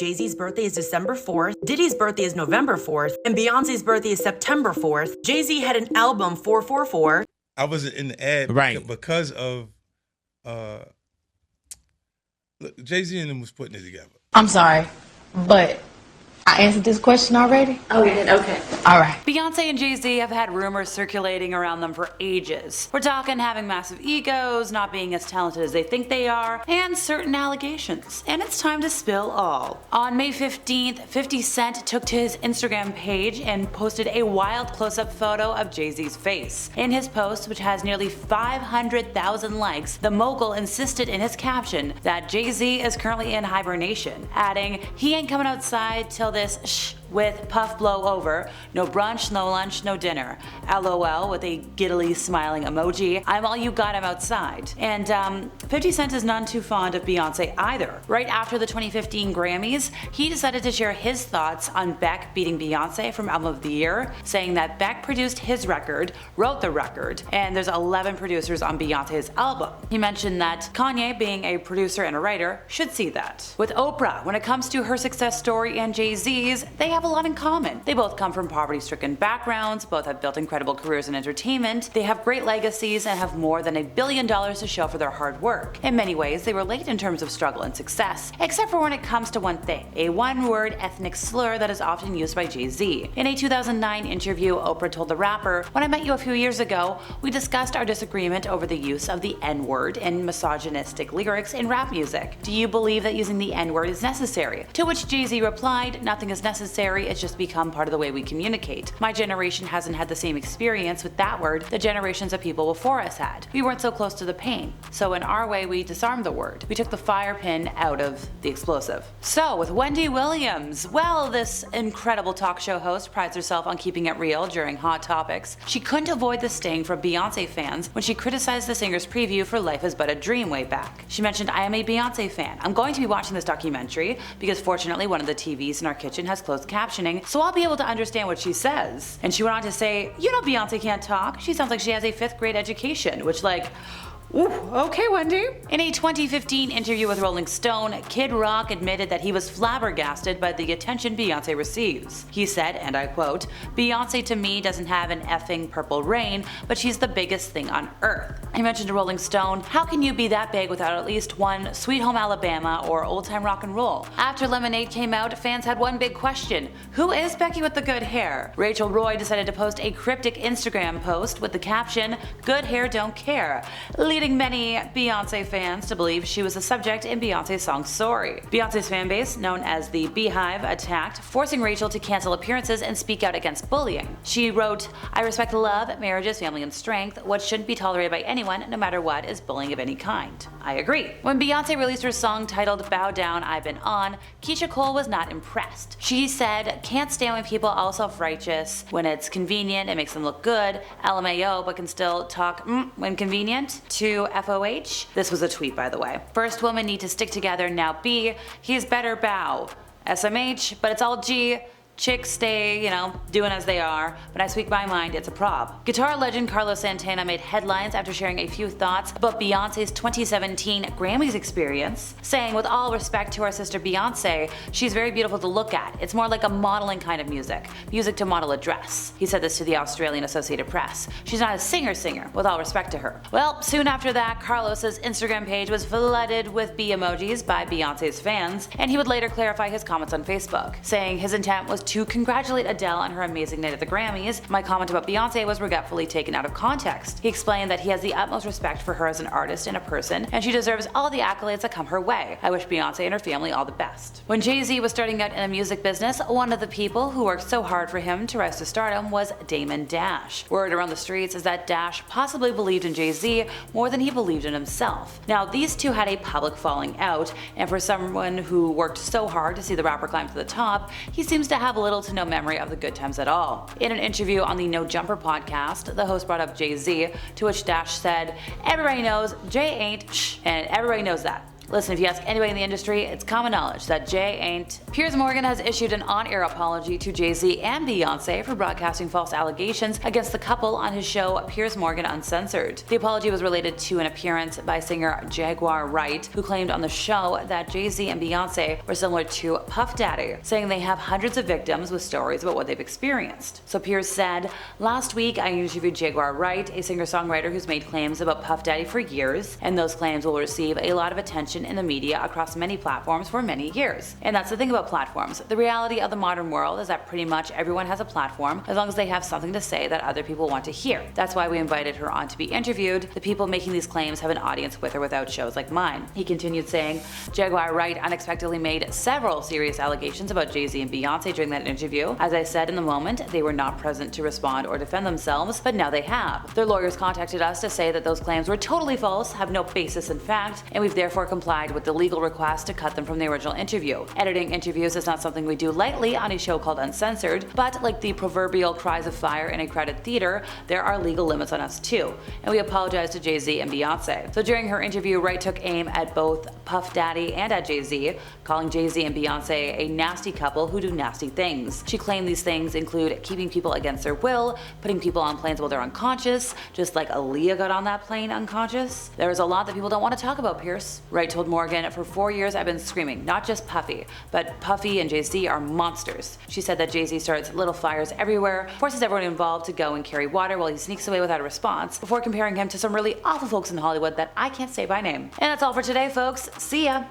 Jay-Z's birthday is December 4th, Diddy's birthday is November 4th, and Beyonce's birthday is September 4th. Jay-Z had an album 444. I wasn't in the ad because of look, Jay-Z and them was putting it together. I'm sorry, but I answered this question already? Oh, you did? Okay. All right. Beyonce and Jay-Z have had rumors circulating around them for ages. We're talking having massive egos, not being as talented as they think they are, and certain allegations. And it's time to spill all. On May 15th, 50 Cent took to his Instagram page and posted a wild close-up photo of Jay-Z's face. In his post, which has nearly 500,000 likes, the mogul insisted in his caption that Jay-Z is currently in hibernation, adding, "He ain't coming outside till this shh with puff blow over, no brunch, no lunch, no dinner. LOL," with a giddily smiling emoji. "I'm all you got, I'm outside." And 50 Cent is none too fond of Beyonce either. Right after the 2015 Grammys, he decided to share his thoughts on Beck beating Beyonce from Album of the Year, saying that Beck produced his record, wrote the record, and there's 11 producers on Beyonce's album. He mentioned that Kanye, being a producer and a writer, should see that. With Oprah, when it comes to her success story and Jay-Z's, they have a lot in common. They both come from poverty-stricken backgrounds, both have built incredible careers in entertainment, they have great legacies, and have more than $1 billion to show for their hard work. In many ways, they relate in terms of struggle and success, except for when it comes to one thing, a one-word ethnic slur that is often used by Jay-Z. In a 2009 interview, Oprah told the rapper, "When I met you a few years ago, we discussed our disagreement over the use of the N-word and misogynistic lyrics in rap music. Do you believe that using the N-word is necessary?" To which Jay-Z replied, "Nothing is necessary, it's just become part of the way we communicate. My generation hasn't had the same experience with that word the generations of people before us had. We weren't so close to the pain. So in our way, we disarmed the word. We took the fire pin out of the explosive." So with Wendy Williams, well, this incredible talk show host prides herself on keeping it real during hot topics. She couldn't avoid the sting from Beyonce fans when she criticized the singer's preview for Life is But a Dream way back. She mentioned, "I am a Beyonce fan. I'm going to be watching this documentary because fortunately one of the TVs in our kitchen has closed captioning, so I'll be able to understand what she says." And she went on to say, "You know Beyonce can't talk. She sounds like she has a 5th grade education," which, like, ooh, okay, Wendy. In a 2015 interview with Rolling Stone, Kid Rock admitted that he was flabbergasted by the attention Beyonce receives. He said, and I quote, "Beyonce to me doesn't have an effing purple rain, but she's the biggest thing on earth." He mentioned to Rolling Stone, "How can you be that big without at least one Sweet Home Alabama or Old Time Rock and Roll?" After Lemonade came out, fans had one big question: who is Becky with the good hair? Rachel Roy decided to post a cryptic Instagram post with the caption, "Good hair don't care," leading many Beyonce fans to believe she was the subject in Beyonce's song Sorry. Beyonce's fanbase, known as the Beehive, attacked, forcing Rachel to cancel appearances and speak out against bullying. She wrote, "I respect love, marriages, family, and strength. What shouldn't be tolerated by anyone, no matter what, is bullying of any kind. I agree." When Beyonce released her song titled Bow Down, I've Been On, Kisha Cole was not impressed. She said, "Can't stand when people are all self-righteous. When it's convenient, it makes them look good. LMAO, but can still talk when convenient." To FOH, this was a tweet by the way. "First women need to stick together, now B, he's better bow. SMH, but it's all G. Chicks stay, doing as they are. When I speak my mind, it's a prob." Guitar legend Carlos Santana made headlines after sharing a few thoughts about Beyonce's 2017 Grammys experience, saying, "With all respect to our sister Beyonce, she's very beautiful to look at. It's more like a modeling kind of music to model a dress." He said this to the Australian Associated Press. "She's not a singer, with all respect to her." Well, soon after that, Carlos's Instagram page was flooded with bee emojis by Beyonce's fans, and he would later clarify his comments on Facebook, saying his intent was to congratulate Adele on her amazing night at the Grammys. "My comment about Beyonce was regretfully taken out of context." He explained that he has the utmost respect for her as an artist and a person, and she deserves all the accolades that come her way. "I wish Beyonce and her family all the best." When Jay-Z was starting out in the music business, one of the people who worked so hard for him to rise to stardom was Damon Dash. Word around the streets is that Dash possibly believed in Jay-Z more than he believed in himself. Now, these two had a public falling out, and for someone who worked so hard to see the rapper climb to the top, he seems to have little to no memory of the good times at all. In an interview on the No Jumper podcast, the host brought up Jay-Z, to which Dash said, "Everybody knows Jay ain't shh, and everybody knows that." Listen, if you ask anybody in the industry, it's common knowledge that Jay ain't. Piers Morgan has issued an on-air apology to Jay-Z and Beyonce for broadcasting false allegations against the couple on his show Piers Morgan Uncensored. The apology was related to an appearance by singer Jaguar Wright, who claimed on the show that Jay-Z and Beyonce were similar to Puff Daddy, saying they have hundreds of victims with stories about what they've experienced. So Piers said, "Last week I interviewed Jaguar Wright, a singer-songwriter who's made claims about Puff Daddy for years, and those claims will receive a lot of attention in the media across many platforms for many years." And that's the thing about platforms. The reality of the modern world is that pretty much everyone has a platform as long as they have something to say that other people want to hear. That's why we invited her on to be interviewed. The people making these claims have an audience with or without shows like mine. He continued saying, Jaguar Wright unexpectedly made several serious allegations about Jay-Z and Beyonce during that interview. As I said in the moment, they were not present to respond or defend themselves, but now they have. Their lawyers contacted us to say that those claims were totally false, have no basis in fact, and we've therefore complied with the legal request to cut them from the original interview. Editing interviews is not something we do lightly on a show called Uncensored, but like the proverbial cries of fire in a crowded theater, there are legal limits on us too, and we apologize to Jay-Z and Beyonce. So during her interview, Wright took aim at both Puff Daddy and at Jay-Z, calling Jay-Z and Beyonce a nasty couple who do nasty things. She claimed these things include keeping people against their will, putting people on planes while they're unconscious, just like Aaliyah got on that plane unconscious. There is a lot that people don't want to talk about, Piers. Wright told Morgan, "For 4 years I've been screaming, not just Puffy, but Puffy and Jay-Z are monsters." She said that Jay-Z starts little fires everywhere, forces everyone involved to go and carry water while he sneaks away without a response, before comparing him to some really awful folks in Hollywood that I can't say by name. And that's all for today, folks. See ya!